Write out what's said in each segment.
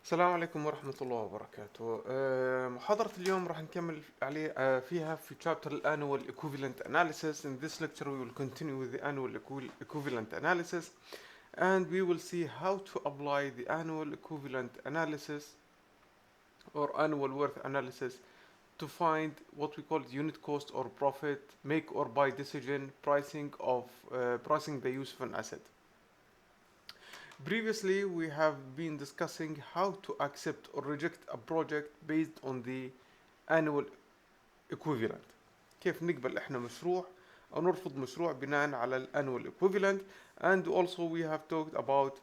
السلام عليكم ورحمة الله وبركاته. محاضرة اليوم راح نكمل عليه فيها في chapter annual equivalent analysis. In this lecture we will continue with the annual equivalent analysis and we will see how to apply the annual equivalent analysis or annual worth analysis to find what we call unit cost or profit, make or buy decision, pricing the use of an asset. Previously, we have been discussing how to accept or reject a project based on the annual equivalent. كيف نقبل احنا مشروع او نرفض مشروع بناء على annual equivalent, and also we have talked about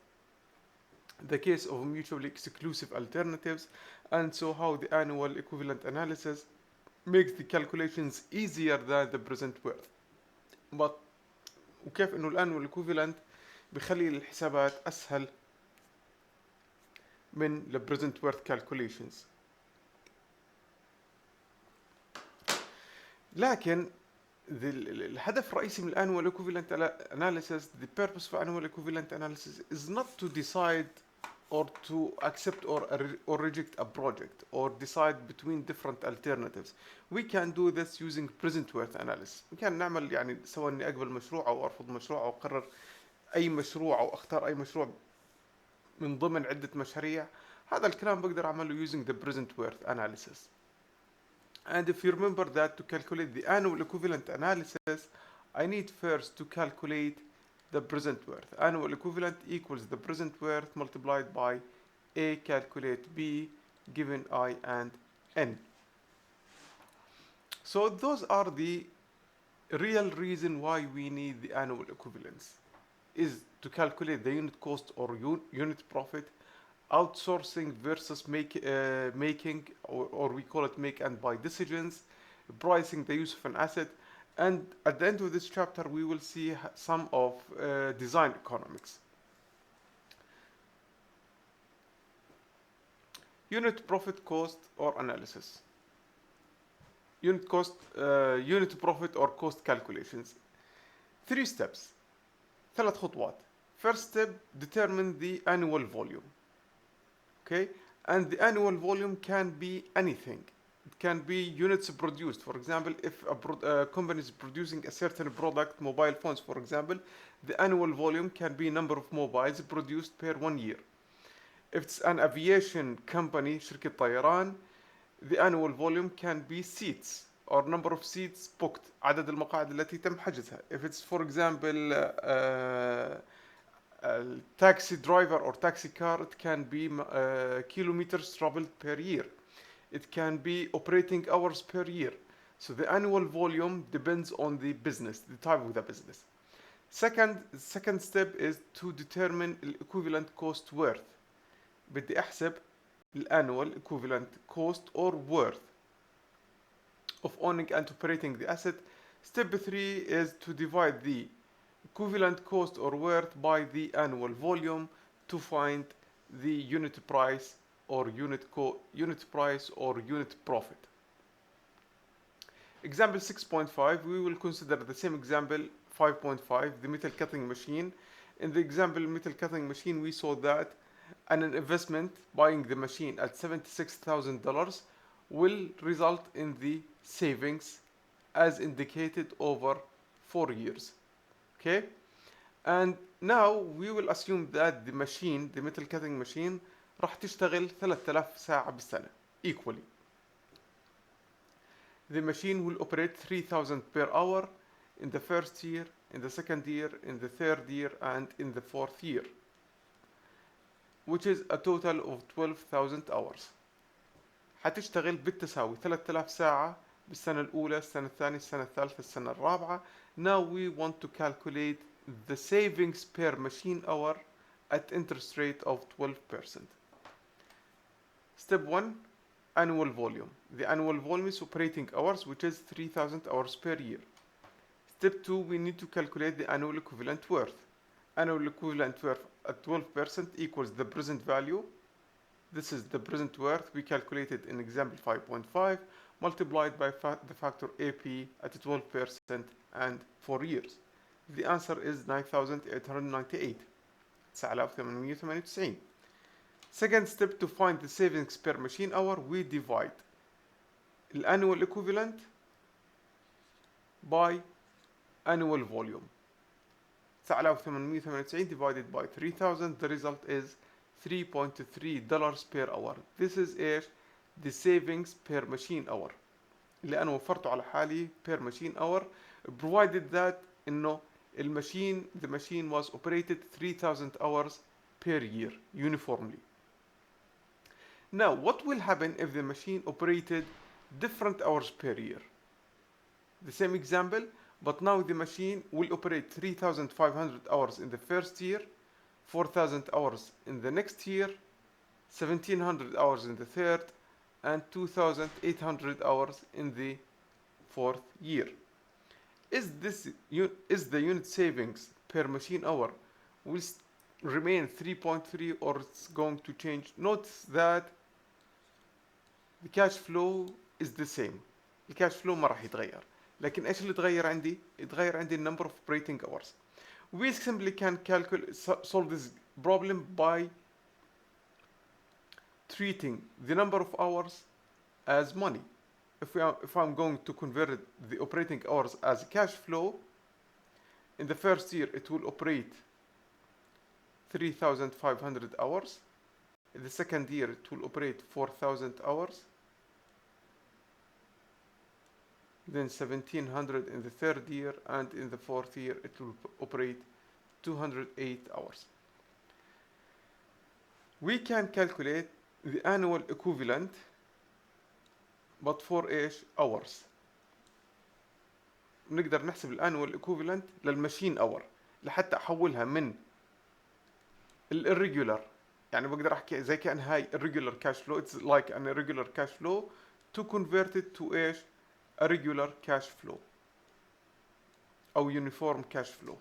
the case of mutually exclusive alternatives, and so how the annual equivalent analysis makes the calculations easier than the present worth. But وكيف انه الانوال equivalent بيخلي الحسابات اسهل من ال present worth calculations. لكن الهدف الرئيسي من annual equivalent analysis, the purpose of annual equivalent analysis is not to decide or to accept or reject a project or decide between different alternatives. We can do this using present worth analysis. كان نعمل يعني سواء اني اقبل مشروع او ارفض مشروع او اقرر اي مشروع او اختار اي مشروع من ضمن عدة مشاريع. هذا الكلام بقدر اعمله using the present worth analysis. And if you remember that to calculate the annual equivalent analysis, I need first to calculate the present worth. Annual equivalent equals the present worth multiplied by A calculate B given I and N. So those are the real reason why we need the annual equivalence, is to calculate the unit cost or unit profit, outsourcing versus making, or we call it make and buy decisions, pricing the use of an asset, and at the end of this chapter we will see some of design economics. Unit profit cost or analysis. Unit profit or cost calculations. 3 steps. 3 خطوات. First step, determine the annual volume. Okay, and the annual volume can be anything. It can be units produced. For example, if a company is producing a certain product, mobile phones for example, the annual volume can be number of mobiles produced per 1 year. If it's an aviation company, شركة طيران, the annual volume can be seats or number of seats booked, عدد المقاعد التي تم حجزها. If it's for example taxi driver or taxi car, it can be kilometers traveled per year. It can be operating hours per year. So the annual volume depends on the business, the type of the business. Second step is to determine the equivalent cost worth. بدي احسب annual equivalent cost or worth of owning and operating the asset. Step 3 is to divide the equivalent cost or worth by the annual volume to find the unit price or unit price or unit profit. Example 6.5, we will consider the same example 5.5, the metal cutting machine. In the example metal cutting machine, we saw that an investment buying the machine at $76,000 will result in the savings as indicated over 4 years. Okay, and now we will assume that the machine, the metal cutting machine, راح تشتغل 3000 ساعة بالسنة equally. The machine will operate 3000 per hour in the first year, in the second year, in the third year, and in the fourth year, which is a total of 12,000 hours. حتشتغل بالتساوي 3000 ساعة بالسنة الأولى، السنة الثانية، السنة الثالثة، السنة الرابعة. Now we want to calculate the savings per machine hour at interest rate of 12%. Step 1, annual volume. The annual volume is operating hours, which is 3000 hours per year. Step 2, we need to calculate the annual equivalent worth. Annual equivalent worth at 12% equals the present value. This is the present worth we calculated in example 5.5 multiplied by the factor AP at 12% and 4 years. The answer is 9898. 9898. Second step, to find the savings per machine hour, we divide the annual equivalent by annual volume. 9898 divided by 3000, the result is $3.3 per hour. This is ايش؟ the savings per machine hour اللي انا وفرته على حالي per machine hour, provided that انه the machine was operated 3000 hours per year uniformly. Now, what will happen if the machine operated different hours per year? The same example, but now the machine will operate 3500 hours in the first year, 4000 hours in the next year, 1700 hours in the third, and 2800 hours in the fourth year. Is the unit savings per machine hour will remain 3.3 or it's going to change? Notice that the cash flow is the same. الكاش فلو ما راح يتغير، لكن ايش اللي يتغير عندي؟ يتغير عندي number of operating hours. We simply can solve this problem by treating the number of hours as money. If I'm going to convert the operating hours as cash flow, in the first year it will operate 3500 hours. In the second year it will operate 4000 hours. Then 1700 in the third year, and in the fourth year it will operate 208 hours. We can calculate the annual equivalent but for ايش؟ hours. نقدر نحسب الانوال equivalent للماشين اور لحتى احولها من الirregular، يعني بقدر احكي زي كأن هاي irregular cash flow, it's like an irregular cash flow, to convert it to ايش؟ a regular cash flow أو uniform cash flow.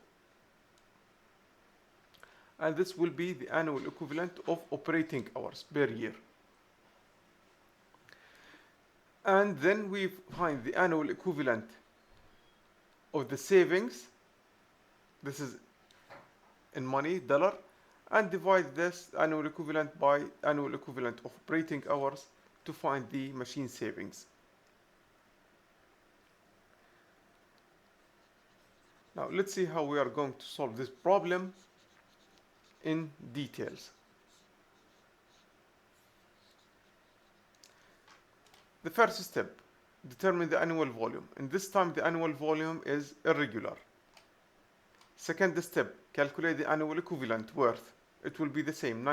And this will be the annual equivalent of operating hours per year. And then we find the annual equivalent of the savings, this is in money, dollar, and divide this annual equivalent by annual equivalent of operating hours to find the machine savings. Now let's see how we are going to solve this problem in details. The first step, determine the annual volume, and this time the annual volume is irregular. Second step, calculate the annual equivalent worth. It will be the same,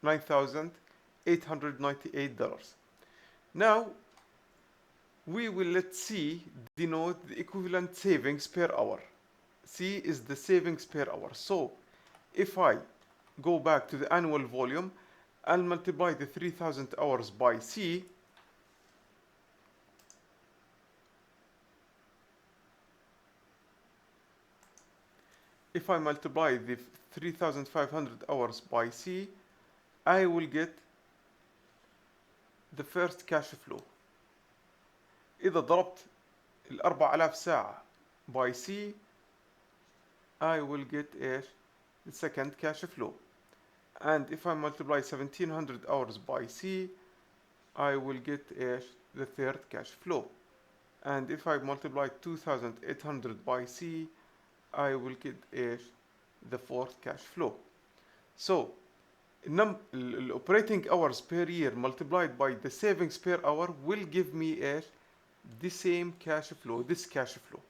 $9,898. Now we will let C denote the equivalent savings per hour. C is the savings per hour. So if I go back to the annual volume, I'll multiply the 3000 hours by C. If I multiply the 3500 hours by C, I will get the first cash flow. إذا ضربت 4000 ساعة by C, I will get the second cash flow. And if I multiply 1700 hours by C, I will get the third cash flow. And if I multiply 2800 by C, I will get the fourth cash flow. So the operating hours per year multiplied by the savings per hour will give me the same cash flow, this cash flow.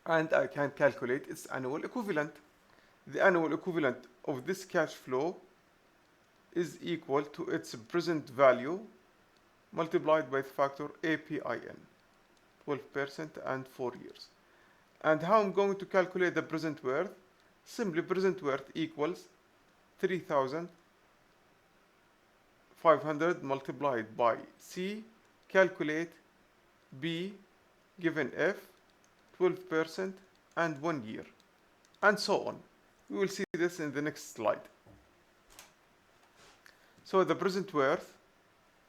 And I can calculate its annual equivalent. The annual equivalent of this cash flow is equal to its present value multiplied by the factor APIN, 12% and 4 years. And how I'm going to calculate the present worth? Simply present worth equals 3500 multiplied by C, calculate B given F, 12% and 1 year, and so on. We will see this in the next slide. So the present worth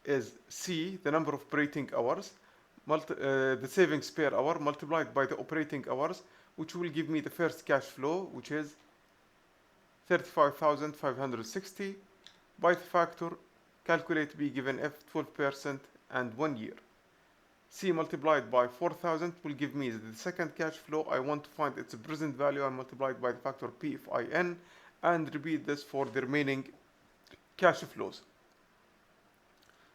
is C, the number of operating hours, the savings per hour multiplied by the operating hours, which will give me the first cash flow, which is 35,560, by the factor, calculate B given F 12% and 1 year. C multiplied by 4000 will give me the second cash flow. I want to find its present value and multiply it by the factor P if I n, and repeat this for the remaining cash flows.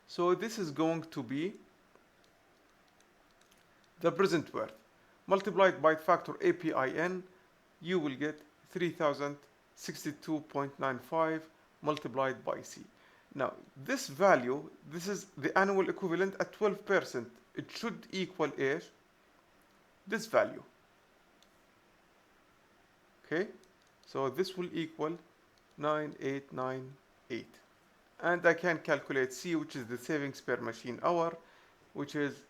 So this is going to be the present worth. Multiplied by factor APIN, you will get 3062.95 multiplied by C. Now, this value, this is the annual equivalent at 12%. It should equal إيش? This value. Okay? So this will equal 9898. And I can calculate C, which is the savings per machine hour, which is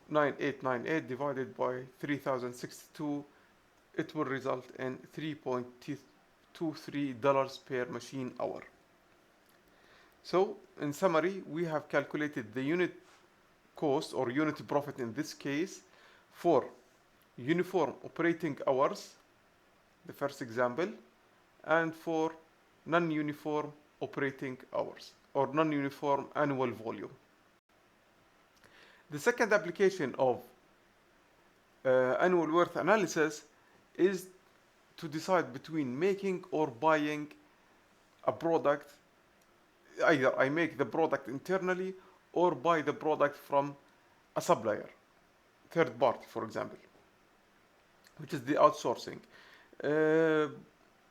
9898 divided by 3062. It will result in $3.23 per machine hour. So, in summary, we have calculated the unit cost or unit profit in this case for uniform operating hours, the first example, and for non-uniform operating hours or non-uniform annual volume. The second application of annual worth analysis is to decide between making or buying a product. Either I make the product internally or buy the product from a supplier, third party, for example, which is the outsourcing.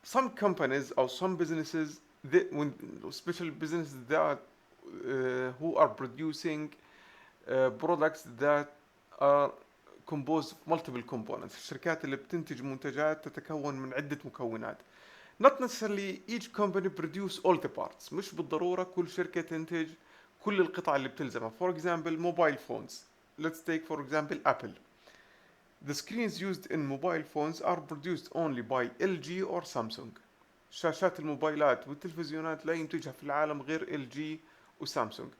Some companies or some businesses, special businesses that who are producing products that are composed of multiple components. الشركات اللي بتنتج منتجات تتكون من عدة مكونات. Not necessarily each company produce all the parts. مش بالضرورة كل شركة تنتج كل القطع اللي بتلزمها. For example, mobile phones. Let's take for example Apple. The screens used in mobile phones are produced only by LG or Samsung. شاشات الموبايلات والتلفزيونات لا ينتجها في العالم غير LG و Samsung.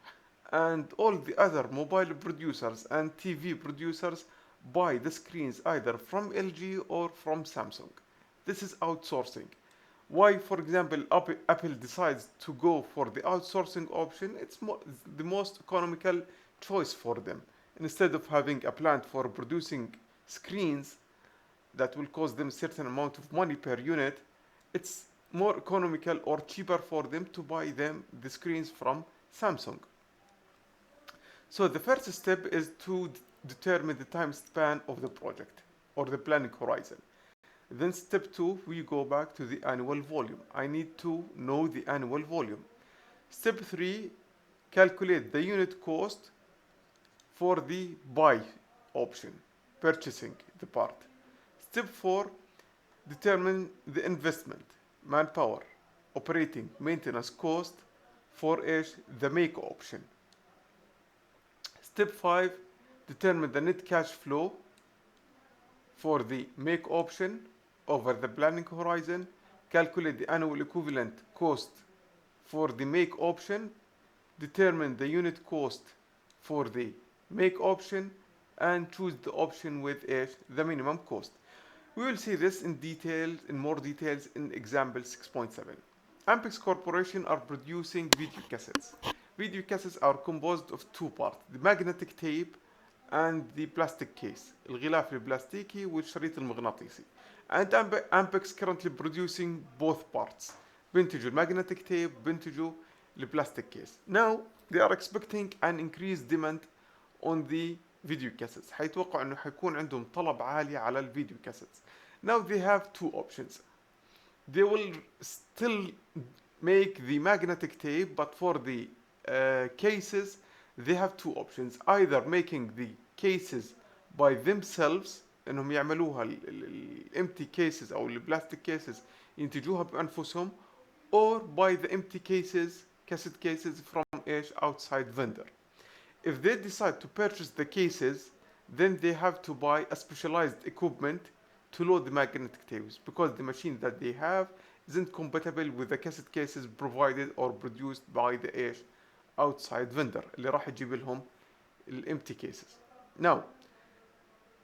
And all the other mobile producers and TV producers buy the screens either from LG or from Samsung. This is outsourcing. Why, for example, Apple decides to go for the outsourcing option? It's the most economical choice for them. Instead of having a plant for producing screens that will cost them a certain amount of money per unit, it's more economical or cheaper for them to buy the screens from Samsung. So the first step is to determine the time span of the project or the planning horizon. Then step 2, we go back to the annual volume. I need to know the annual volume. Step 3, calculate the unit cost for the buy option, purchasing the part. Step 4, determine the investment, manpower, operating, maintenance cost for the make option. Step 5, determine the net cash flow for the make option over the planning horizon. Calculate the annual equivalent cost for the make option. Determine the unit cost for the make option and choose the option with the minimum cost. We will see this in more details in example 6.7. Ampex Corporation are producing video cassettes. Video cassettes are composed of two parts, the magnetic tape and the plastic case, الغلاف البلاستيكي والشريط المغناطيسي. And Ampex currently producing both parts. بينتجوا magnetic tape, بينتجوا the plastic case. Now they are expecting an increased demand on the video cassettes. حيتوقع انه حيكون عندهم طلب عالي على الفيديو cassettes. Now they have two options. They will still make the magnetic tape, but for the cases they have two options, either making the cases by themselves انهم يعملوها الامتي cases او البلاستيك cases ينتجوها بانفسهم, or buy the empty cases, cassette cases from outside vendor. If they decide to purchase the cases, then they have to buy a specialized equipment to load the magnetic tapes, because the machine that they have isn't compatible with the cassette cases provided or produced by the outside vendor اللي راح يجيب لهم empty cases. Now,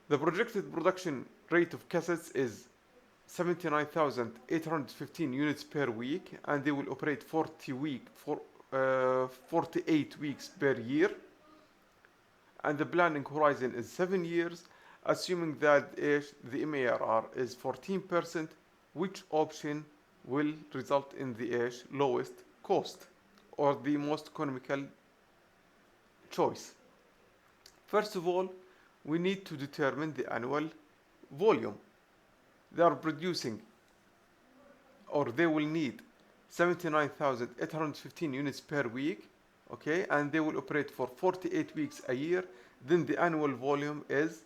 the projected production rate of cassettes is 79,815 units per week, and they will operate 48 weeks per year, and the planning horizon is 7 years, assuming that the MARR is 14%, which option will result in the lowest cost or the most economical choice. First of all, we need to determine the annual volume. They are producing, or they will need 79,815 units per week, okay, and they will operate for 48 weeks a year. Then the annual volume is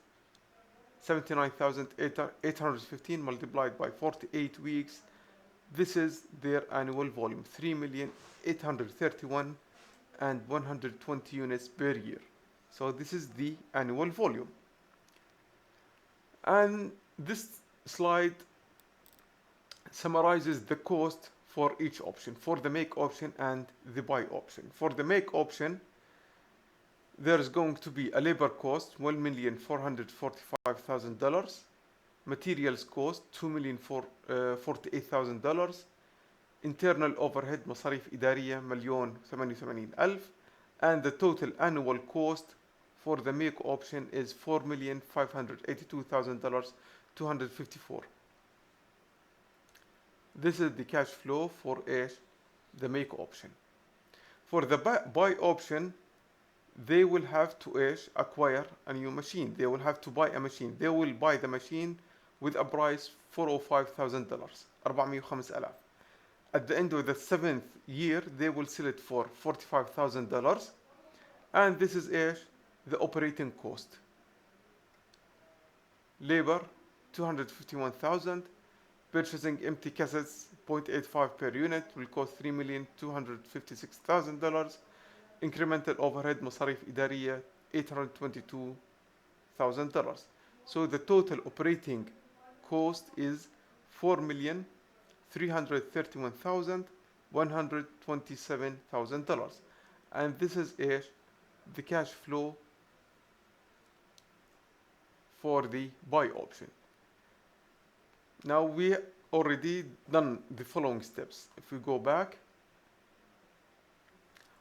79,815 multiplied by 48 weeks. This is their annual volume, 3,831 and 120 units per year. So this is the annual volume. And this slide summarizes the cost for each option, for the make option and the buy option. For the make option, there's going to be a labor cost, $1,445,000, materials cost, $2,048,000, internal overhead مصاريف إدارية $1,088,000, and the total annual cost for the make option is $4,582,254. This is the cash flow for the make option. For the buy option, they will have to acquire a new machine. They will have to buy a machine. They will buy the machine with a price $405,000, $405,000. At the end of the 7th year, they will sell it for $45,000, and this is the operating cost. Labor $251,000. Purchasing empty cassettes 0.85 per unit will cost $3,256,000. Incremental overhead مصاريف إدارية $822,000. So the total operating cost is $4,331,127,000, and this is the cash flow for the buy option. Now we already done the following steps. If we go back,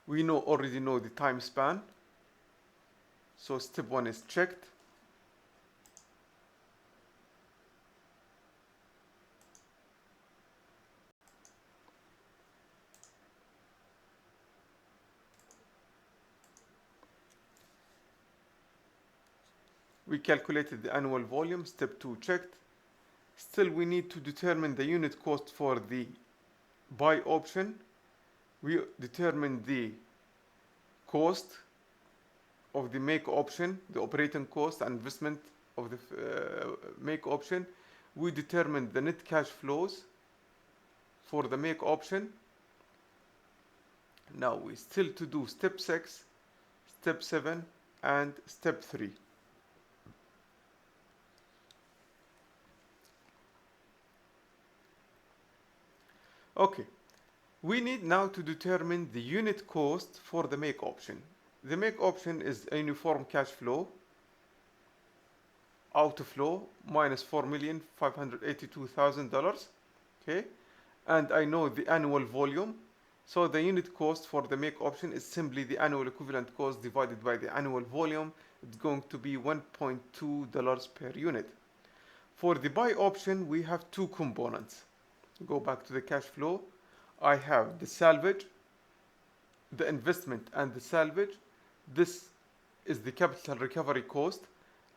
we already know the time span. So step 1 is checked. We calculated the annual volume. Step 2 checked. Still, we need to determine the unit cost for the buy option. We determine the cost of the make option, the operating cost and investment of the make option. We determine the net cash flows for the make option. Now we still to do step 6, step 7, and step 3. Okay, we need now to determine the unit cost for the make option. The make option is a uniform cash flow, outflow minus $4,582,000. Okay, and I know the annual volume, so the unit cost for the make option is simply the annual equivalent cost divided by the annual volume. It's going to be $1.2 per unit. For the buy option, we have two components. Go back to the cash flow. I have the salvage, the investment and the salvage. This is the capital recovery cost,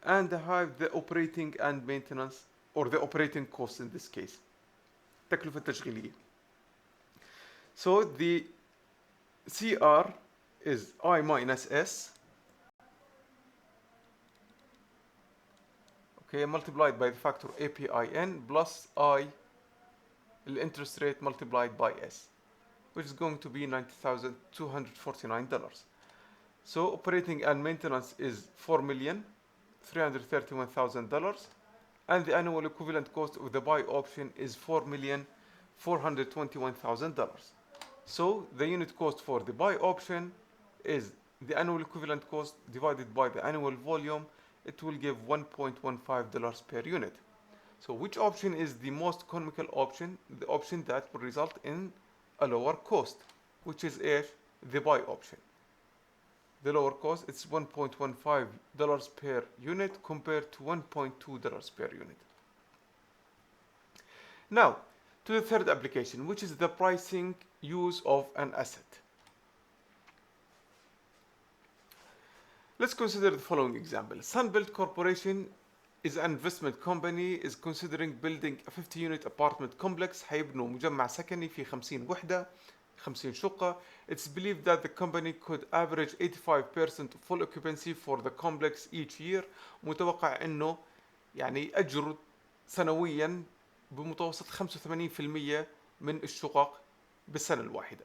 and I have the operating and maintenance, or the operating cost in this case, التكلفة التشغيلية. So the CR is I minus S, okay, multiplied by the factor APIN plus I, the interest rate multiplied by S, which is going to be $90,249. So operating and maintenance is $4,331,000, and the annual equivalent cost of the buy option is $4,421,000. So the unit cost for the buy option is the annual equivalent cost divided by the annual volume. It will give $1.15 per unit. So which option is the most economical option? The option that will result in a lower cost, which is ايش? The buy option. The lower cost, it's $1.15 per unit compared to $1.2 per unit. Now, to the third application, which is the pricing use of an asset. Let's consider the following example. Sunbelt Corporation is an investment company is considering building a 50 unit apartment complex. هيبنوا مجمع سكني في 50 وحدة 50 شقة. It's believed that the company could average 85% full occupancy for the complex each year. متوقع انه يعني اجر سنويا بمتوسط 85% من الشقق بالسنة الواحدة.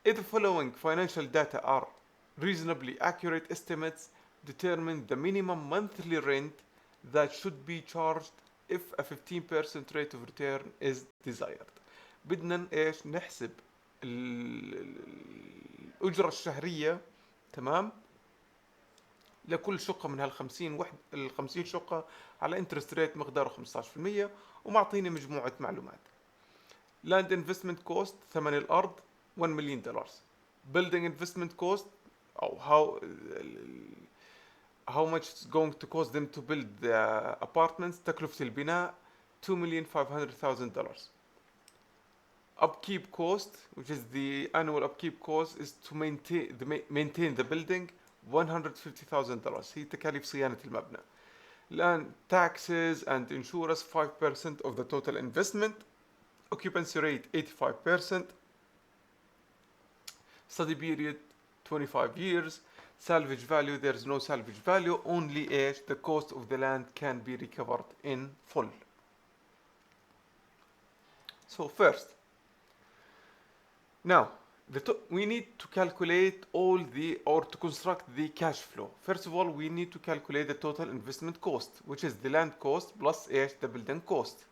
If the following financial data are reasonably accurate estimates, determine the minimum monthly rent that should be charged if a 15% rate of return is desired. بدنا ايش نحسب الأجرة الشهرية، تمام، لكل شقة من ال 50 شقة على انترست ريت مقداره 15%، ومعطيني مجموعة معلومات. Land investment cost ثمن الأرض $1 million. Building investment cost أو how much it's going to cost them to build the apartments. تكلفة البناء $2,500,000. Upkeep cost, which is the annual upkeep cost, is to maintain the building $150,000. هي تكاليف صيانة المبنى. Land taxes and insurance 5% of the total investment. Occupancy rate 85%. Study period 25 years. Salvage value, there is no salvage value, only the cost of the land can be recovered in full. So first, now we need to calculate to construct the cash flow. First of all, we need to calculate the total investment cost, which is the land cost plus the building cost.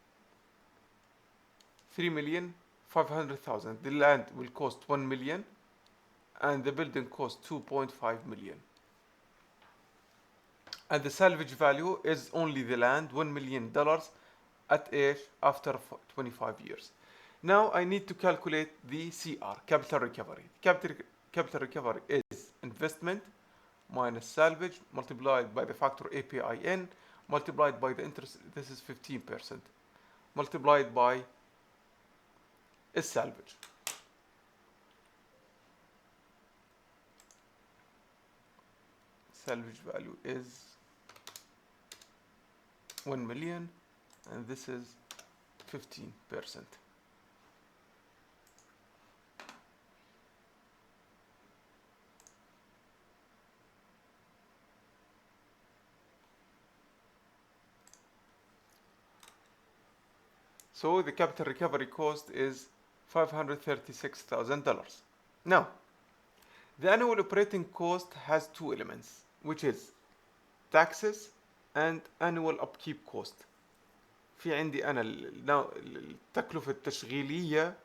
3,500,000. The land will cost 1 million and the building cost 2.5 million. And the salvage value is only the land, $1 million at after 25 years. Now I need to calculate the CR, capital recovery. Capital recovery is investment minus salvage multiplied by the factor APIN multiplied by the interest, this is 15%, multiplied by salvage. Salvage value is 1 million and this is 15%. So the capital recovery cost is $536,000. Now, the annual operating cost has two elements, which is taxes and annual upkeep cost. في عندي أنا التكلفة التشغيلية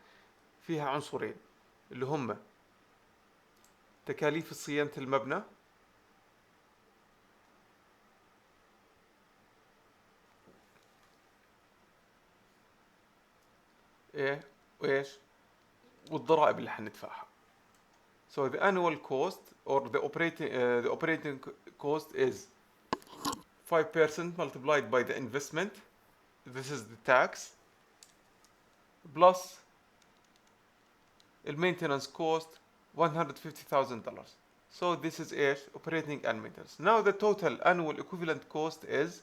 فيها عنصرين اللي هم تكاليف صيانة المبنى وإيش والضرائب اللي حندفعها. So the annual cost or the operating cost is 5% multiplied by the investment. This is the tax plus the maintenance cost $150,000. So this is operating and maintenance. Now the total annual equivalent cost is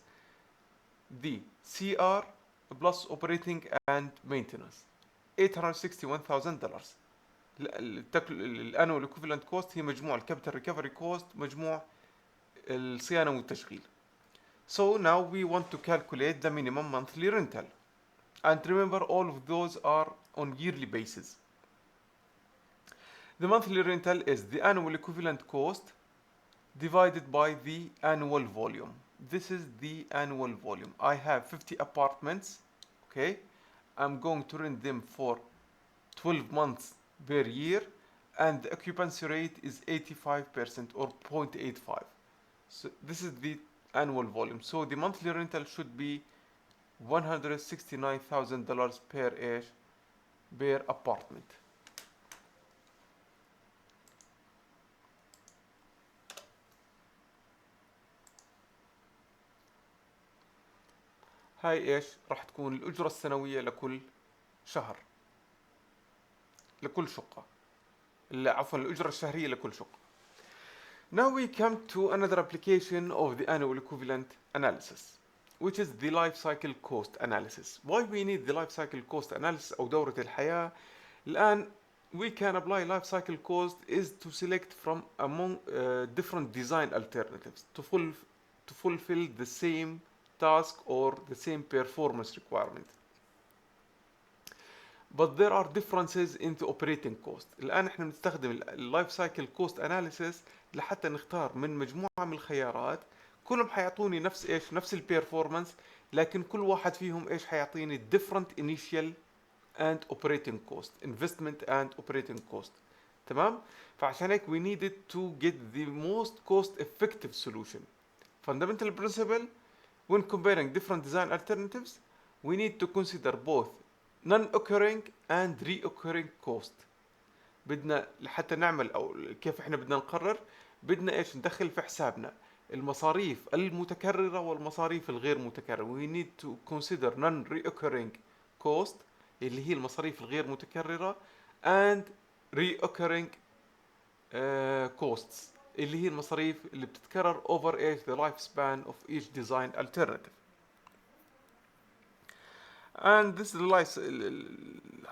the CR plus operating and maintenance $861,000. الانوال equivalent cost هي مجموع الكابيتال ريكفري كوست مجموع الصيانة والتشغيل. So now we want to calculate the minimum monthly rental. And remember, all of those are on yearly basis. The monthly rental is the annual equivalent cost divided by the annual volume. This is the annual volume. I have 50 apartments, okay? I'm going to rent them for 12 months per year, and the occupancy rate is 85% or 0.85. So this is the annual volume. So the monthly rental should be $169,000 per ايش per apartment. هاي ايش راح تكون الأجرة السنوية لكل شهر، لكل شقة، لا عفوا الأجرة الشهرية لكل شقة. Now we come to another application of the annual equivalent analysis, which is the life cycle cost analysis. Why we need the life cycle cost analysis أو دورة الحياة؟ الآن we can apply life cycle cost is to select from among different design alternatives to fulfill the same task or the same performance requirement. But there are differences in the operating cost. الآن احنا بنستخدم اللايف سايكل كوست اناليسيس لحتى نختار من مجموعة من الخيارات، كلهم حيعطوني نفس ايش، نفس البيرفورمانس، لكن كل واحد فيهم ايش حيعطيني different initial and operating cost, investment and operating cost. تمام؟ فعشان هيك we needed to get the most cost effective solution. Fundamental principle when comparing different design alternatives, we need to consider both non-occurring and reoccurring cost. بدنا لحتى نعمل او كيف احنا بدنا نقرر، بدنا ايش ندخل في حسابنا المصاريف المتكررة والمصاريف الغير متكررة. We need to consider non-reoccurring cost اللي هي المصاريف الغير متكررة and reoccurring costs اللي هي المصاريف اللي بتتكرر over ايش the lifespan of each design alternative. And this is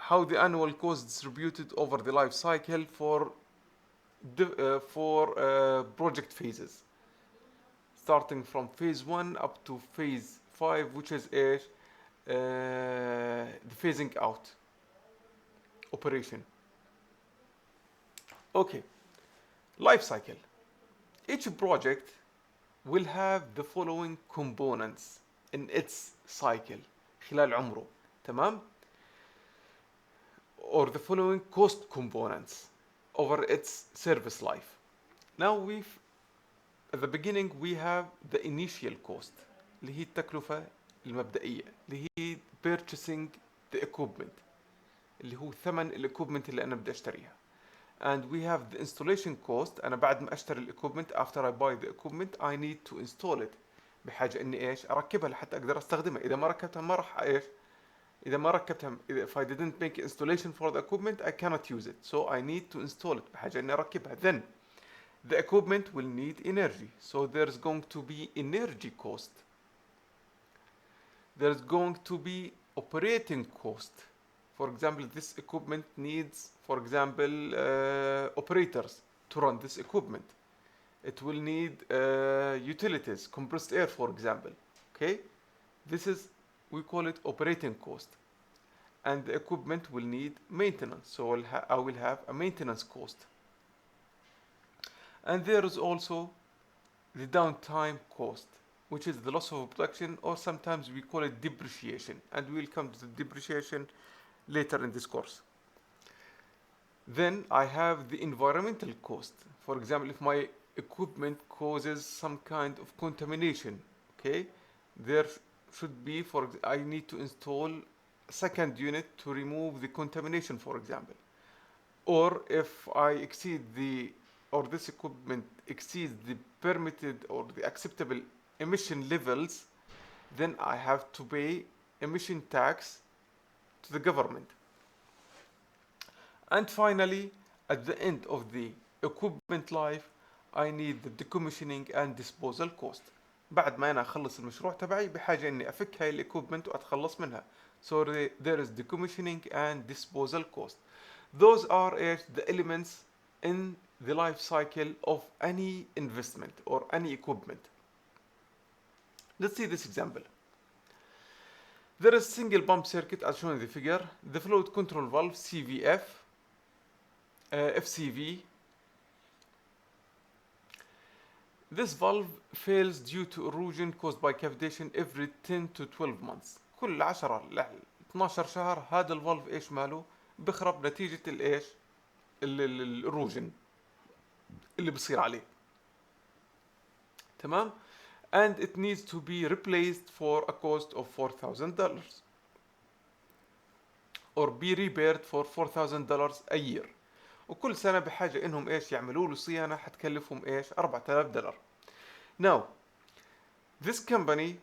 how the annual cost distributed over the life cycle for project phases, starting from phase 1 up to phase 5, which is the phasing out operation. Okay, life cycle. Each project will have the following components in its cycle خلال عمره، تمام؟ or the following cost components over its service life. Now at the beginning we have the initial cost اللي هي التكلفة المبدئية اللي هي purchasing the equipment اللي هو ثمن equipment اللي أنا بدي أشتريها. And we have the installation cost. أنا بعد ما أشتري equipment after I buy the equipment I need to install it، بحاجة إني إيش أركبها لحتى أقدر أستخدمها. إذا ما ركبتها ما راح إيش، إذا ما ركبتها if I didn't make installation for the equipment I cannot use it, so I need to install it، بحاجة إني أركبها. Then the equipment will need energy, so there's going to be energy cost. There's going to be operating cost. For example, this equipment needs, for example, operators to run this equipment. It will need utilities, compressed air, for example. Okay, this is, we call it operating cost. And the equipment will need maintenance, so I will have a maintenance cost. And there is also the downtime cost, which is the loss of production, or sometimes we call it depreciation, and we'll come to the depreciation later in this course. Then I have the environmental cost. For example, if my equipment causes some kind of contamination, okay, there should be, I need to install a second unit to remove the contamination, for example. Or if I exceed or this equipment exceeds the permitted or the acceptable emission levels, then I have to pay emission tax to the government. And finally, at the end of the equipment life, I need the decommissioning and disposal cost. بعد ما أنا أخلص المشروع تبعي بحاجة إني أفك هاي الإكويبمنت وأتخلص منها. So there is decommissioning and disposal cost. Those are the elements in the life cycle of any investment or any equipment. Let's see this example. There is single pump circuit as shown in the figure. The fluid control valve CVF, FCV. This valve fails due to erosion caused by cavitation every 10 to 12 months. كل 10 ل 12 شهر هذا الفالف ايش ماله؟ بخرب نتيجة الايش؟ الاروجن اللي بصير عليه. تمام؟ and it needs to be replaced for a cost of $4,000 or be repaired for $4,000 a year. وكل سنة بحاجة انهم ايش يعملوا له صيانة حتكلفهم ايش $4,000. Now, this company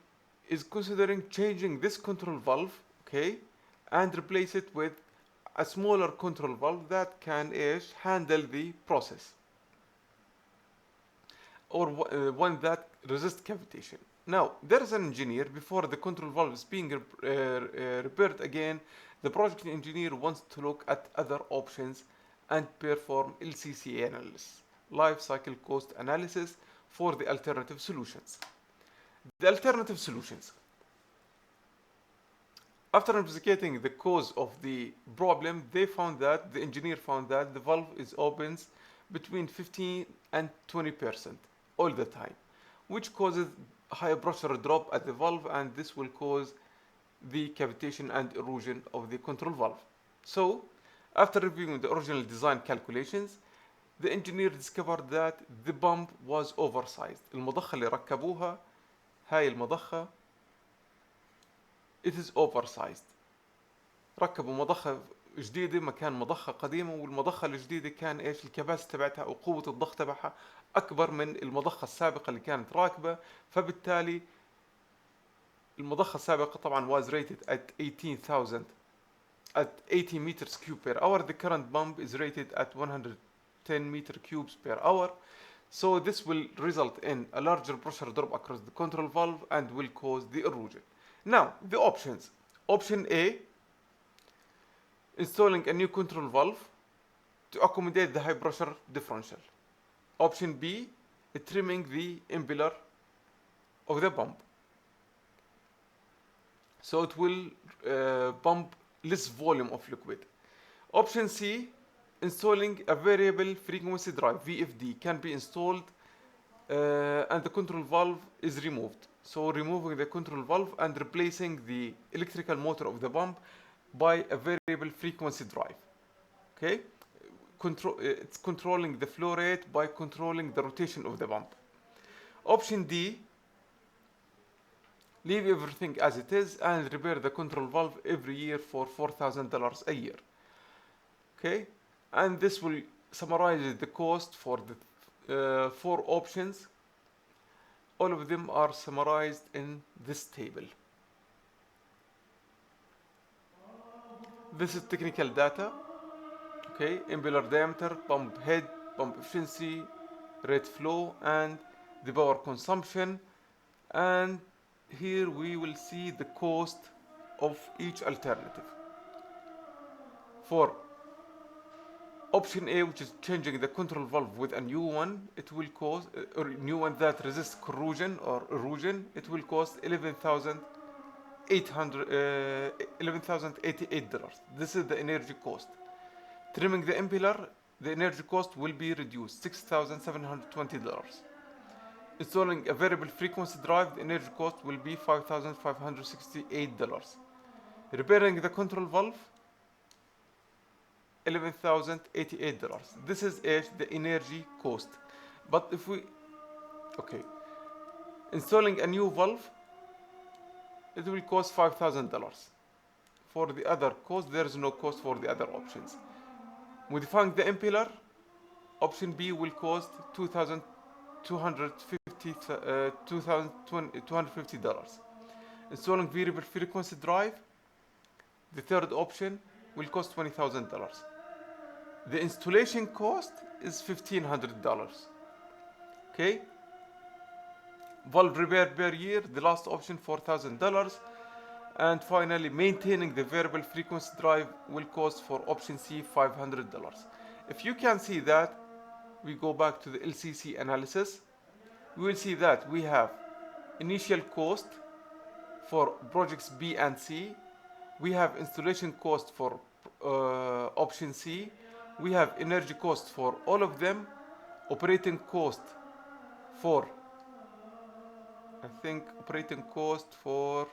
is considering changing this control valve, okay, and replace it with a smaller control valve that can ايش handle the process, or one that resists cavitation. Now, there is an engineer before the control valve is being repaired again. The project engineer wants to look at other options and perform LCC analysis, life cycle cost analysis, for the alternative solutions. The alternative solutions. After investigating the cause of the problem, the engineer found that the valve is opens between 15 and 20% all the time, which causes high pressure drop at the valve, and this will cause the cavitation and erosion of the control valve. So, after reviewing the original design calculations, the engineer discovered that the pump was oversized. المضخة اللي ركبوها هاي المضخة it is oversized. ركبوا مضخة جديدة مكان مضخة قديمة، والمضخة الجديدة كان ايش الكباسيتي تبعتها او قوة الضغط تبعها اكبر من المضخة السابقة اللي كانت راكبة، فبالتالي المضخة السابقة طبعا was rated at 18,000 at 80 meters cube per hour. The current pump is rated at 110 meter cubes per hour. So this will result in a larger pressure drop across the control valve and will cause the erosion. Now, the options. Option A, installing a new control valve to accommodate the high pressure differential. Option B, trimming the impeller of the pump, so it will pump less volume of liquid. Option C, installing a variable frequency drive, VFD, can be installed and the control valve is removed. So removing the control valve and replacing the electrical motor of the pump by a variable frequency drive. Okay, it's controlling the flow rate by controlling the rotation of the pump. Option D, leave everything as it is and repair the control valve every year for $4,000 a year. Okay, and this will summarize the cost for the 4 options. All of them are summarized in this table. This is technical data. Okay, impeller diameter, pump head, pump efficiency, rate flow, and the power consumption. And here we will see the cost of each alternative. For option A, which is changing the control valve with a new one, it will cost, or new one that resists corrosion or erosion, it will cost $11,088. This is the energy cost. Trimming the impeller, the energy cost will be reduced, $6,720. Installing a variable frequency drive, the energy cost will be $5,568. Repairing the control valve, $11,088. This is the energy cost. But if we, okay, installing a new valve, it will cost $5,000. For the other cost, there is no cost for the other options. Modifying the impeller, option B will cost $250. Installing variable frequency drive, the third option, will cost $20,000. The installation cost is $1,500. Okay. Valve repair per year, the last option, $4,000. And finally, maintaining the variable frequency drive will cost for option C $500. If you can see that, we go back to the LCC analysis, we will see that we have initial cost for projects B and C, we have installation cost for option C, we have energy cost for all of them, operating cost for, I think operating cost for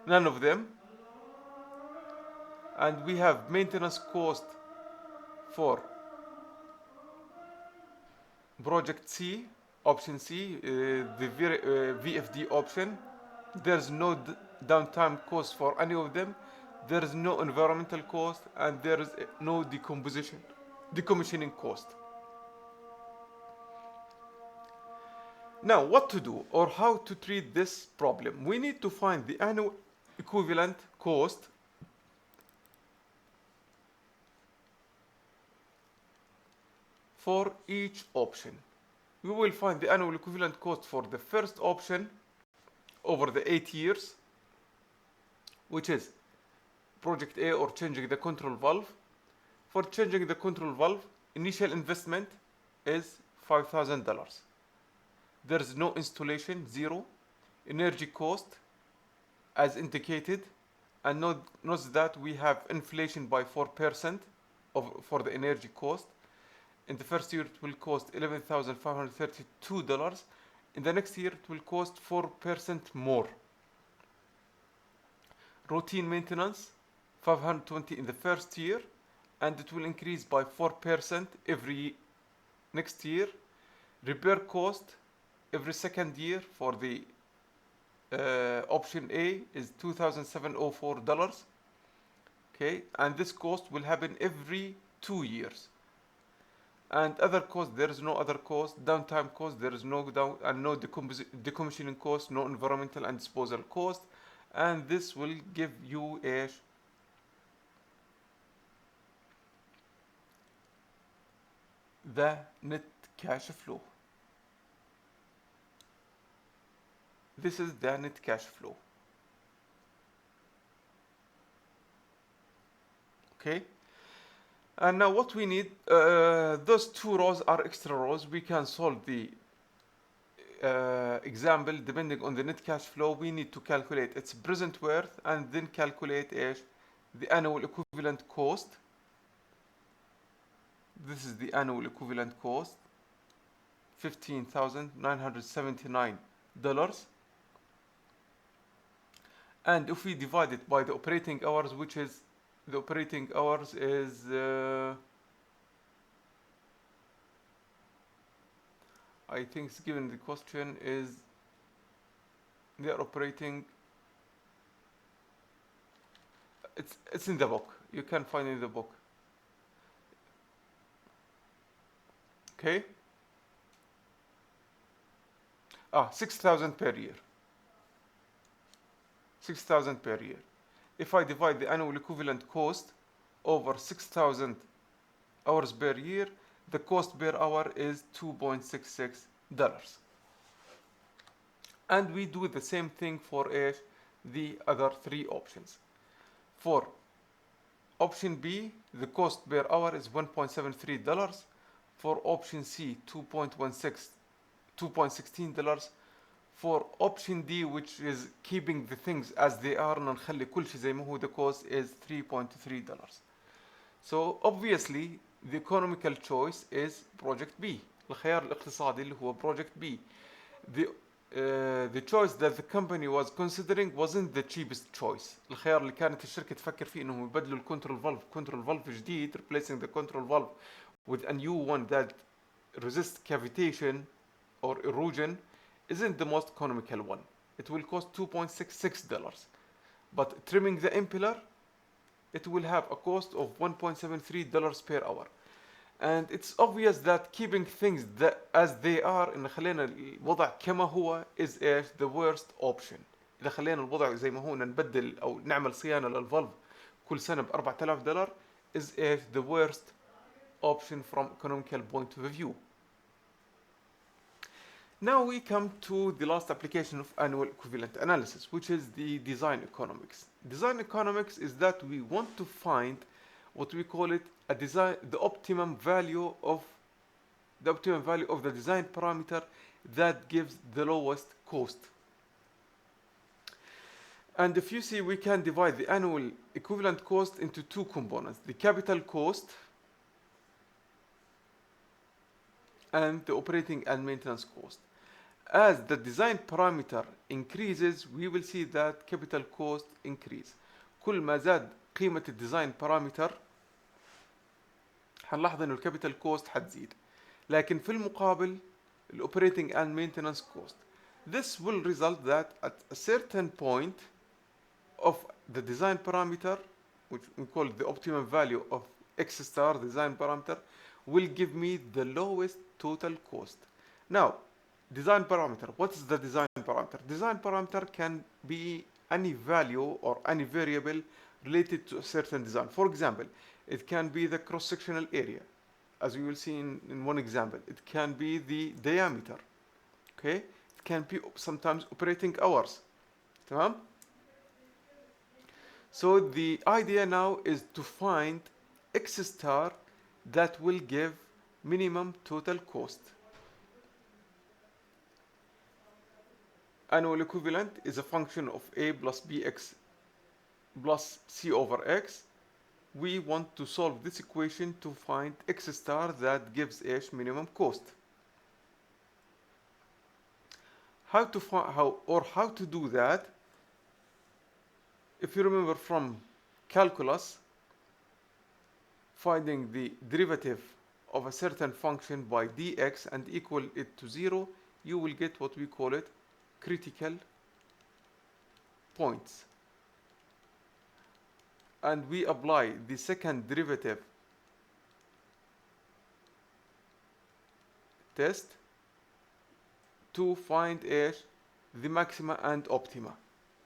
none of them, and we have maintenance cost for project C, option C, the VFD option, there's no downtime cost for any of them, there is no environmental cost, and there is no decommissioning cost. Now, what to do or how to treat this problem? We need to find the annual equivalent cost for each option. We will find the annual equivalent cost for the first option over the 8 years, which is project A, or changing the control valve. For changing the control valve, initial investment is $5,000. There is no installation, zero. Energy cost, as indicated, and note that we have inflation by 4% for the energy cost. In the first year, it will cost $11,532. In the next year, it will cost 4% more. Routine maintenance, $520 in the first year, and it will increase by 4% every next year. Repair cost every second year for the option A is $2,704. Okay, and this cost will happen every 2 years. And other cost, there is no other cost. Downtime cost, there is no decommissioning cost, no environmental and disposal cost. And this will give you the net cash flow. This is the net cash flow. Okay. And now what we need, those two rows are extra rows. We can solve the example depending on the net cash flow. We need to calculate its present worth and then calculate the annual equivalent cost. This is the annual equivalent cost, $15,979. And if we divide it by the operating hours, which is the operating hours is I think it's given the question is they are operating, it's in the book, you can find it in the book. Okay, 6,000 per year. 6,000 per year. If I divide the annual equivalent cost over 6,000 hours per year, the cost per hour is $2.66. And we do the same thing for the other three options. For option B, the cost per hour is $1.73. For option C, $2.16. For option D, which is keeping the things as they are, نخلي كل شيء زي ما هو, the cost is $3.3. So obviously the economical choice is project B. الخيار الاقتصادي اللي هو project B. The choice that the company was considering wasn't the cheapest choice. الخيار اللي كانت الشركة تفكر فيه انهم يبدلوا الكنترول فالف جديد, replacing the control valve with a new one that resists cavitation or erosion, isn't the most economical one. It will cost $2.66. But trimming the impeller, it will have a cost of $1.73 per hour. And it's obvious that keeping things as they are, إن خلينا الوضع كما هو, is the worst option. إذا خلينا الوضع زي ما هو, نبدل أو نعمل صيانة للفالف كل سنة $4,000, is the worst option from economical point of view. Now we come to the last application of annual equivalent analysis, which is the design economics. Design economics is that we want to find what we call it the optimum value of the design parameter that gives the lowest cost. And if you see, we can divide the annual equivalent cost into two components: the capital cost and the operating and maintenance cost. As the design parameter increases, we will see that capital cost increase. كل ما زاد قيمة الديزاين parameter, هنلاحظ انه الكابيتال كوست حتزيد. لكن في المقابل operating and maintenance cost. This will result that at a certain point of the design parameter, which we call the optimum value of X star design parameter, will give me the lowest total cost. Now, design parameter. What is the design parameter? Design parameter can be any value or any variable related to a certain design. For example, it can be the cross-sectional area, as we will see in one example. It can be the diameter. Okay? It can be sometimes operating hours. تمام? So the idea now is to find X star that will give minimum total cost. Annual equivalent is a function of A plus BX plus C over X. We want to solve this equation to find X star that gives H minimum cost. How to do that? If you remember from calculus, finding the derivative of a certain function by dx and equal it to 0, you will get what we call it critical points. And we apply the second derivative test to find the maxima and optima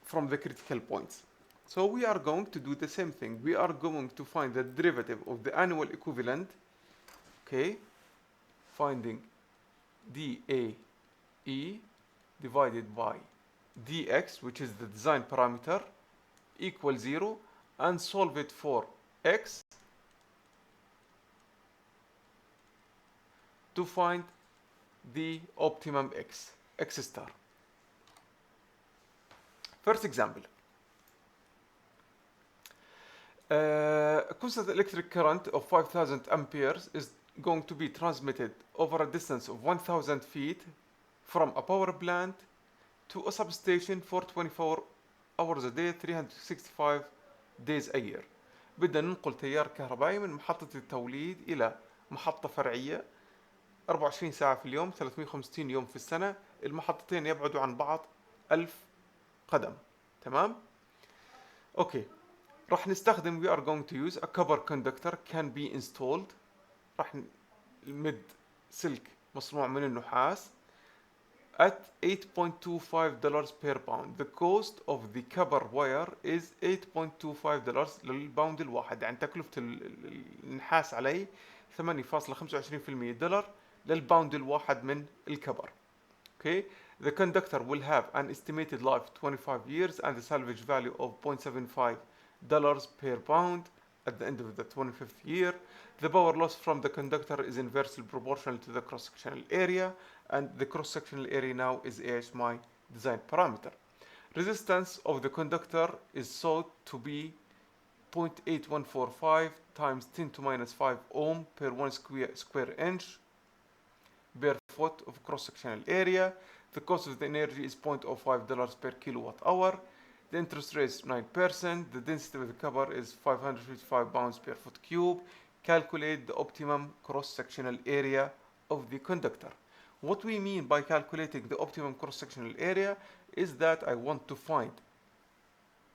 from the critical points. So we are going to do the same thing. We are going to find the derivative of the annual equivalent, okay, finding dAE divided by dx, which is the design parameter, equals 0, and solve it for x to find the optimum x star. First example. A constant electric current of 5000 amperes is going to be transmitted over a distance of 1000 feet from a power plant to a substation for 24 hours a day 365 days a year. بدنا ننقل تيار كهربائي من محطة التوليد إلى محطة فرعية 24 ساعة في اليوم 365 يوم في السنة. المحطتين يبعدوا عن بعض 1000 قدم. تمام؟ اوكي. راح نستخدم we are going to use a copper conductor can be installed. راح نمد سلك مصنوع من النحاس at $8.25 per pound. The cost of the copper wire is $8.25 للباوند الواحد. يعني تكلفة النحاس عليه 8.25% دولار للباوند الواحد من الكبر. Okay, the conductor will have an estimated life 25 years and a salvage value of $0.75 per pound at the end of the 25th year. The power loss from the conductor is inversely proportional to the cross-sectional area, and the cross-sectional area now is my design parameter. Resistance of the conductor is thought to be 0.8145 times 10 to minus 5 ohm per 1 square inch per foot of cross-sectional area. The cost of the energy is $0.05 per kilowatt hour. The interest rate is 9%. The density of the copper is 555 pounds per foot cube. Calculate the optimum cross-sectional area of the conductor. What we mean by calculating the optimum cross-sectional area is that I want to find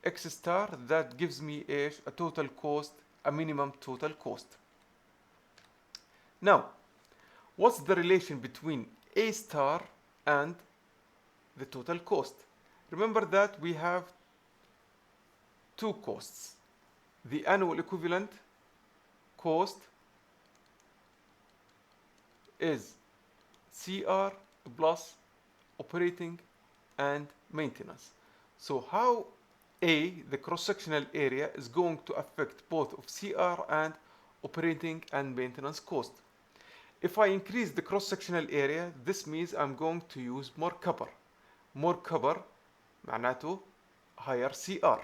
X star that gives me a total cost, a minimum total cost. Now, what's the relation between A star and the total cost? Remember that we have two costs. The annual equivalent cost is CR plus operating and maintenance. So how the cross-sectional area is going to affect both of CR and operating and maintenance cost. If I increase the cross-sectional area, this means I'm going to use more copper. More copper معناته higher CR.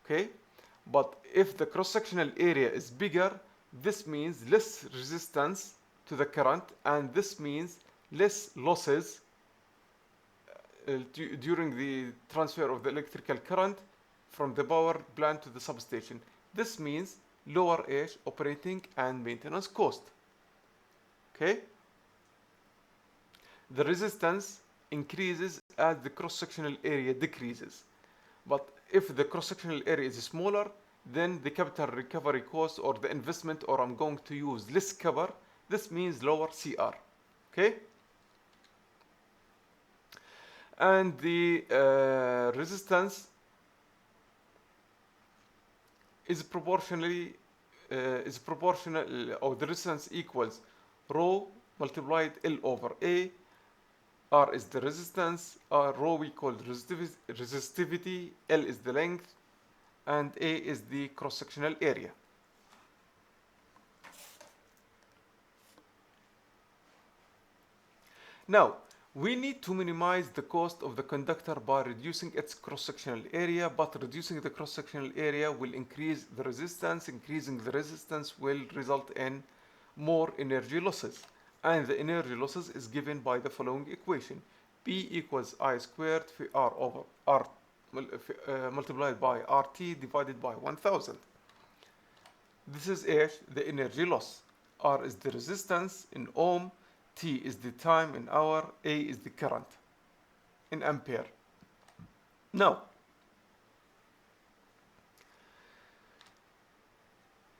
Okay? But if the cross-sectional area is bigger, this means less resistance to the current, and this means less losses during the transfer of the electrical current from the power plant to the substation. This means lower ايش operating and maintenance cost. Okay, the resistance increases as the cross-sectional area decreases, but if the cross-sectional area is smaller, then the capital recovery cost or the investment, or I'm going to use less cover, this means lower CR. Okay, and the resistance is proportional, or the resistance equals rho multiplied L over A. R is the resistance, rho we call resistivity, L is the length, and A is the cross-sectional area. Now, we need to minimize the cost of the conductor by reducing its cross-sectional area, but reducing the cross-sectional area will increase the resistance. Increasing the resistance will result in more energy losses. And the energy losses is given by the following equation. P equals I squared في R over R multiplied by RT divided by 1000. This is the energy loss. R is the resistance in ohm, T is the time in hour, A is the current in ampere. Now,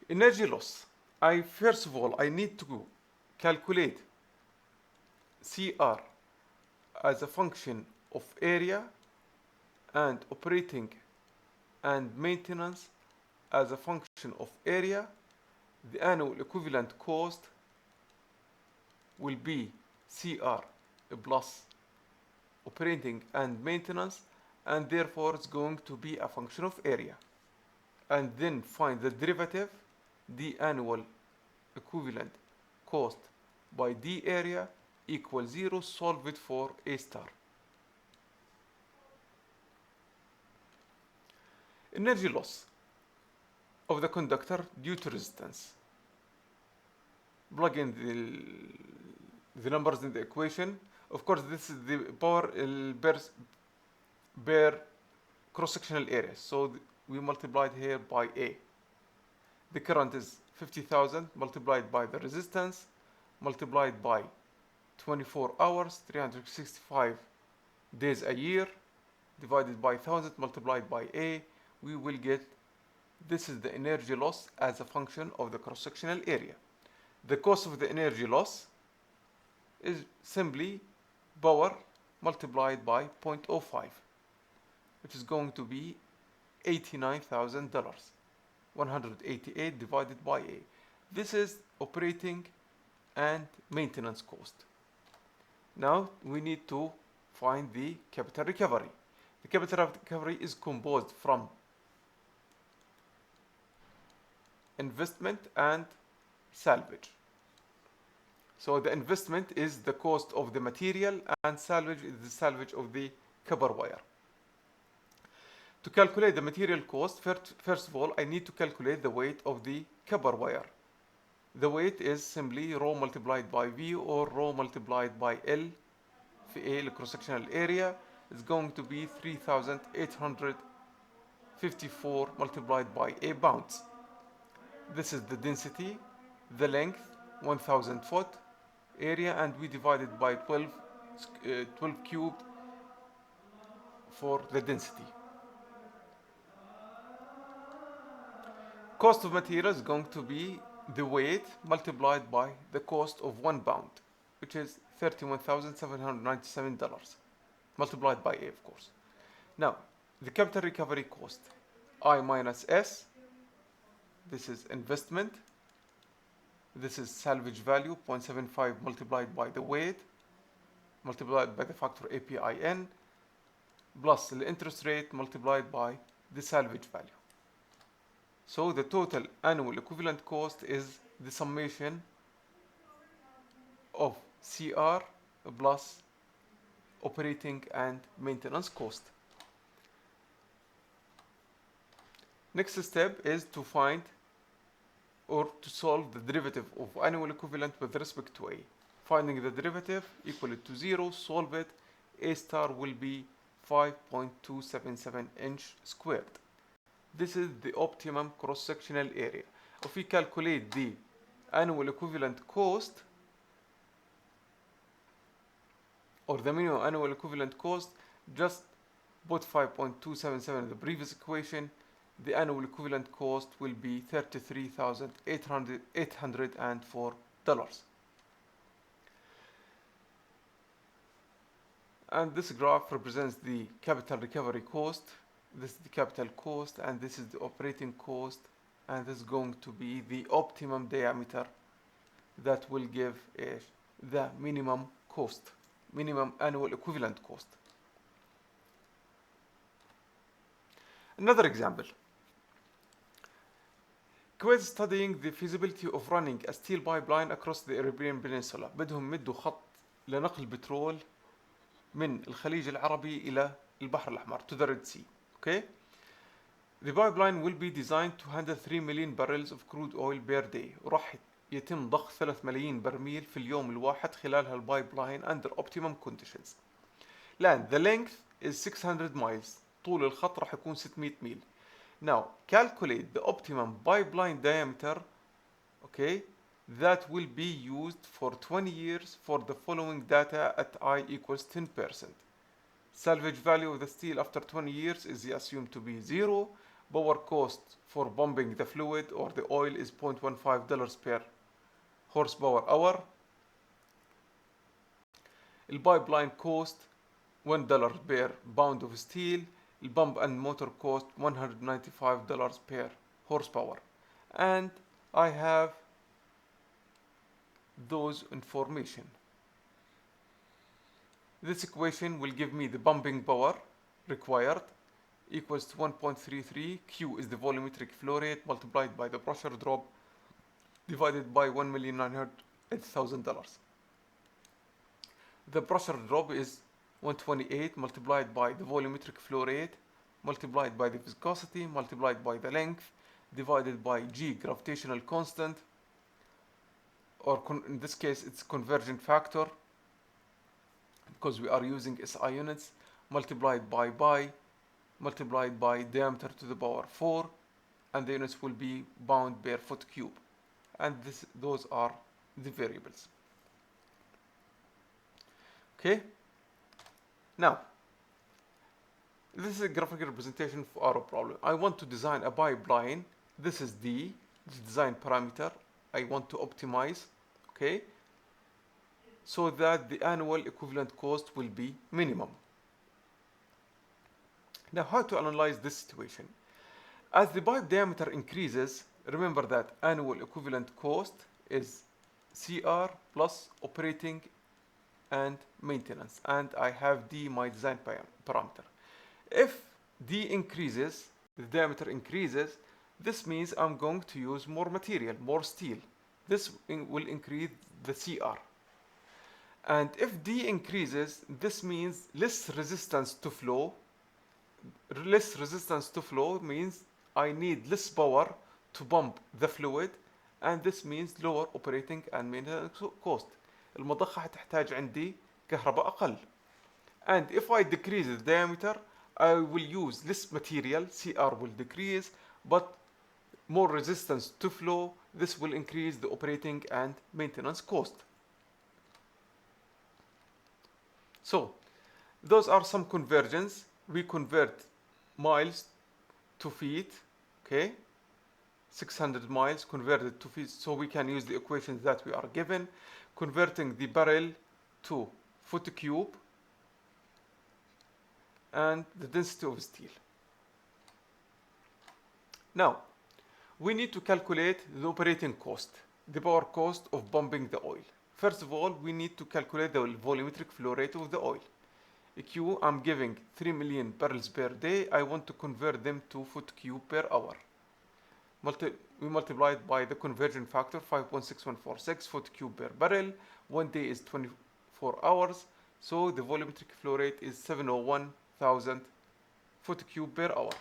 energy loss. First of all, I need to calculate CR as a function of area, and operating and maintenance as a function of area. The annual equivalent cost will be CR plus operating and maintenance, and therefore it's going to be a function of area. And then find the derivative, the annual equivalent cost by d area equals 0. Solve it for A star. Energy loss of the conductor due to resistance. Plug in the numbers in the equation. Of course, this is the power per cross-sectional area. So we multiplied here by A. The current is 50,000 multiplied by the resistance multiplied by 24 hours, 365 days a year, divided by 1000 multiplied by A. We will get, this is the energy loss as a function of the cross-sectional area. The cost of the energy loss is simply power multiplied by 0.05, which is going to be $89,000. 188 divided by A. This is operating and maintenance cost. Now we need to find the capital recovery. The capital recovery is composed from investment and salvage. So the investment is the cost of the material, and salvage is the salvage of the copper wire. To calculate the material cost, first of all, I need to calculate the weight of the copper wire. The weight is simply rho multiplied by V, or rho multiplied by L. A, the cross-sectional area, is going to be 3,854 multiplied by A pounds. This is the density, the length, 1000 foot, area, and we divided by 12 cubed for the density. Cost of material is going to be the weight multiplied by the cost of 1 pound, which is $31,797 multiplied by A, of course. Now, the capital recovery cost, I minus S, this is investment, this is salvage value, 0.75 multiplied by the weight, multiplied by the factor APIN, plus the interest rate multiplied by the salvage value. So the total annual equivalent cost is the summation of CR plus operating and maintenance cost. Next step is to find or to solve the derivative of annual equivalent with respect to A. Finding the derivative equal to 0, solve it. A star will be 5.277 inch squared. This is the optimum cross-sectional area. If we calculate the annual equivalent cost or the minimum annual equivalent cost, just put 5.277 in the previous equation. The annual equivalent cost will be $33,804. And this graph represents the capital recovery cost. This is the capital cost, and this is the operating cost, and this is going to be the optimum diameter that will give the minimum cost, minimum annual equivalent cost. Another example. Kuwait is studying the feasibility of running a steel pipeline across the Arabian Peninsula. بدهم مدوا خط لنقل بترول من الخليج العربي إلى البحر الأحمر, to the Red Sea. Okay? The pipeline will be designed to handle 3 million barrels of crude oil per day. وراح يتم ضخ 3 ملايين برميل في اليوم الواحد خلال هالبايبلاين under optimum conditions. Land, the length is 600 miles. طول الخط راح يكون 600 ميل. Now, calculate the optimum pipeline diameter, okay, that will be used for 20 years for the following data at I equals 10%. Salvage value of the steel after 20 years is assumed to be 0. Power cost for pumping the fluid or the oil is $0.15 per horsepower hour. The pipeline cost $1 per pound of steel. The pump and motor cost $195 per horsepower. And I have those information. This equation will give me the pumping power required equals to 1.33. Q is the volumetric flow rate multiplied by the pressure drop divided by $1,908,000. The pressure drop is 128 multiplied by the volumetric flow rate multiplied by the viscosity multiplied by the length divided by G, gravitational constant, or in this case it's conversion factor because we are using SI units, multiplied by pi multiplied by diameter to the power 4, and the units will be pound per foot cube, and those are the variables. Okay, now this is a graphical representation for our problem. I want to design a pipeline. This is the design parameter I want to optimize, okay, so that the annual equivalent cost will be minimum. Now, how to analyze this situation? As the pipe diameter increases, remember that annual equivalent cost is CR plus operating and maintenance, and I have D, my design parameter. If D increases, the diameter increases, this means I'm going to use more material, more steel. This will increase the CR. And if D increases, this means less resistance to flow. Less resistance to flow means I need less power to pump the fluid, and this means lower operating and maintenance cost. المضخة هتحتاج عندي كهرباء أقل. And if I decrease the diameter, I will use less material, CR will decrease, but more resistance to flow. This will increase the operating and maintenance cost. So, those are some conversions. We convert miles to feet, okay? 600 miles converted to feet, so we can use the equations that we are given. Converting the barrel to foot cube and the density of steel. Now, we need to calculate the operating cost, the power cost of pumping the oil. First of all, we need to calculate the volumetric flow rate of the oil. Q, I'm giving 3 million barrels per day. I want to convert them to foot cube per hour. We multiplied by the conversion factor 5.6146 foot cube per barrel. 1 day is 24 hours, so the volumetric flow rate is 701,000 foot cube per hour.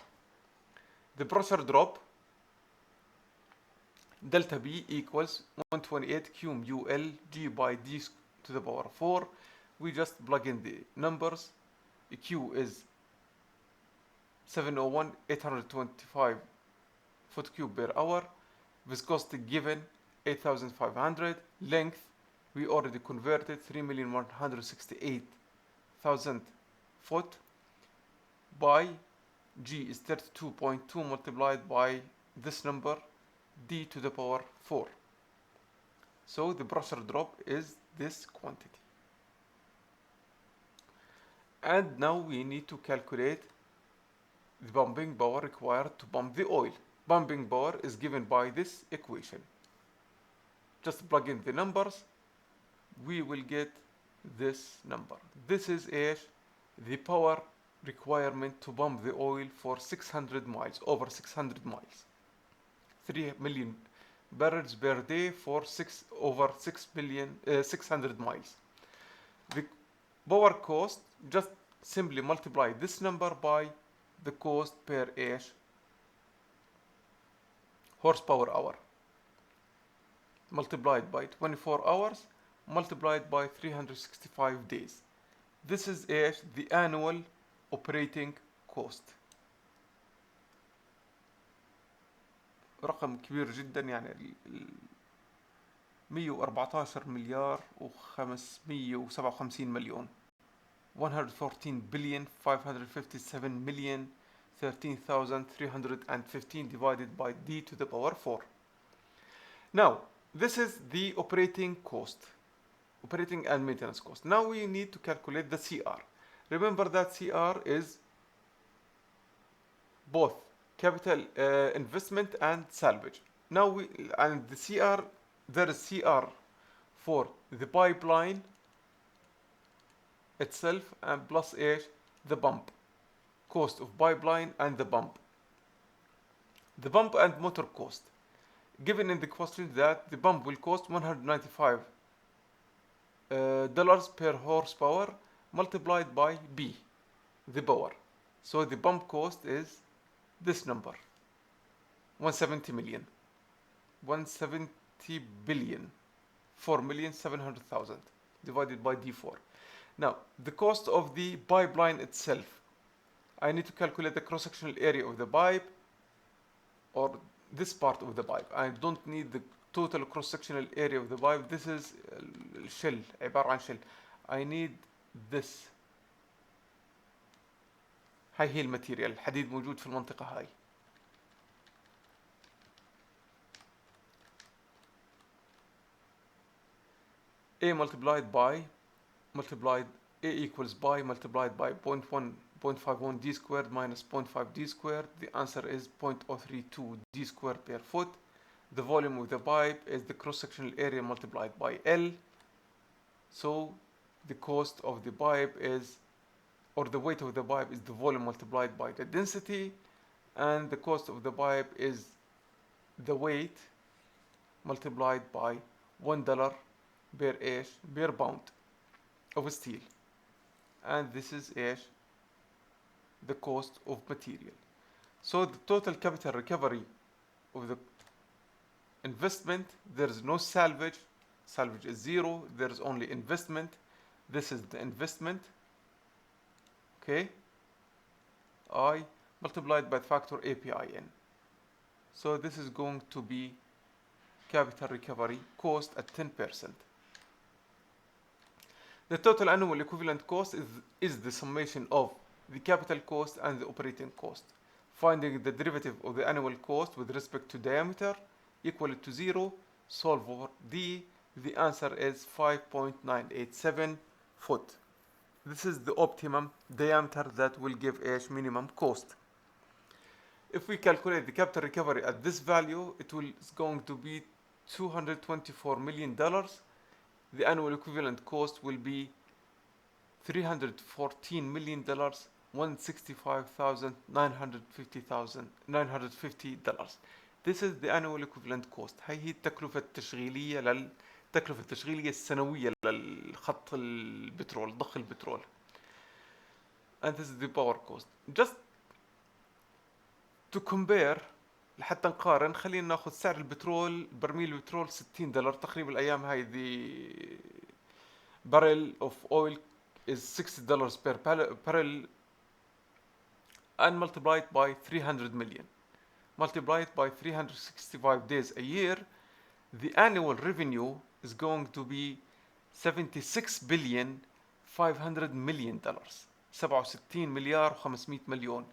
The pressure drop, delta B equals 128 Q mu L G by D to the power 4. We just plug in the numbers. Q is 701 825 foot cube per hour. Viscosity given 8500. Length we already converted 3,168,000 foot by G is 32.2 multiplied by this number D to the power 4. So the pressure drop is this quantity. And now we need to calculate the pumping power required to pump the oil. Pumping power is given by this equation. Just plug in the numbers, we will get this number. This is the power requirement to pump the oil for 600 miles, over 600 miles. 3 million barrels per day for over 600 miles. The power cost, just simply multiply this number by the cost per horsepower hour, multiplied by 24 hours, multiplied by 365 days. This is the annual operating cost. رقم كبير جدا، يعني 114 مليار و557 مليون. 114 billion 557 million 13,315 divided by D to the power 4. Now this is the operating cost, operating and maintenance cost. Now we need to calculate the CR. Remember that CR is both capital investment and salvage. Now and the CR, there is CR for the pipeline itself and plus the pump, cost of pipeline and the pump. The pump and motor cost. Given in the question that the pump will cost $195 per horsepower multiplied by B, the power. So the pump cost is this number, 170 million, 170 billion, 4,700,000 divided by D4. Now the cost of the pipeline itself, I need to calculate the cross-sectional area of the pipe, or this part of the pipe. I don't need the total cross-sectional area of the pipe. This is shell, عبارة عن shell. I need this. هاي هي الماتيريال، الحديد موجود في المنطقة هاي. A A equals by multiplied by 0.51 d squared minus 0.5 d squared. The answer is 0.032 d squared per foot. The volume of the pipe is the cross-sectional area multiplied by L. So the cost of the pipe is, or the weight of the pipe is the volume multiplied by the density, and the cost of the pipe is the weight multiplied by $1 per pound of steel, and this is the cost of material. So the total capital recovery of the investment, there is no salvage is zero, there is only investment. This is the investment, okay, I multiplied by the factor APIN. So this is going to be capital recovery cost at 10%. The total annual equivalent cost is the summation of the capital cost and the operating cost. Finding the derivative of the annual cost with respect to diameter equal to 0, solve for D. The answer is 5.987 foot. This is the optimum diameter that will give minimum cost. If we calculate the capital recovery at this value, is going to be $224 million. The annual equivalent cost will be $314 million, $165,950. This is the annual equivalent cost. هي التكلفة التشغيلية التكلفة التشغيلية السنوية للخط البترول، ضخ البترول. And this is the power cost. Just to compare، لحتى نقارن، خلينا ناخذ سعر البترول، برميل البترول $60 تقريبا. الأيام هاي the barrel of oil is $60 per barrel. and multiply it by 300 million. Multiply it by 365 days a year, the annual revenue is going to be 76 billion 500 million dollars. 67 مليار و500 مليون,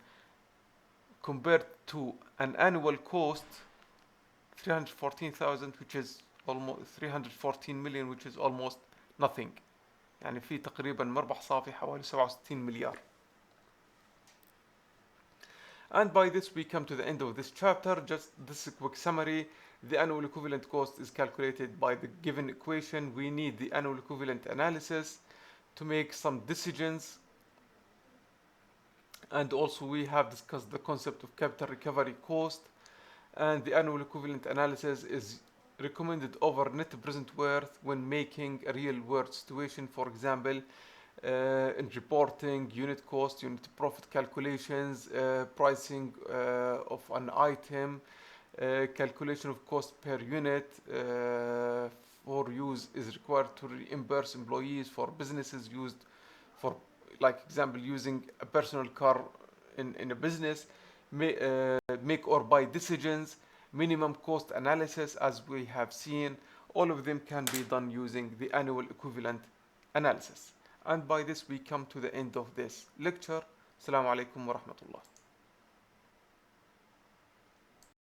compared to an annual cost 314,000, which is almost 314 million, which is almost nothing. يعني في تقريبا مربح صافي حوالي 67 مليار. And by this we come to the end of this chapter. Just this quick summary. The annual equivalent cost is calculated by the given equation. We need the annual equivalent analysis to make some decisions. And also we have discussed the concept of capital recovery cost. And the annual equivalent analysis is recommended over net present worth when making a real world situation. For example, in reporting unit cost, unit profit calculations, pricing of an item, calculation of cost per unit for use is required to reimburse employees for businesses used for, like example, using a personal car in a business, make or buy decisions, minimum cost analysis, as we have seen. All of them can be done using the annual equivalent analysis. And by this we come to the end of this lecture. Assalamu alaikum wa rahmatullah.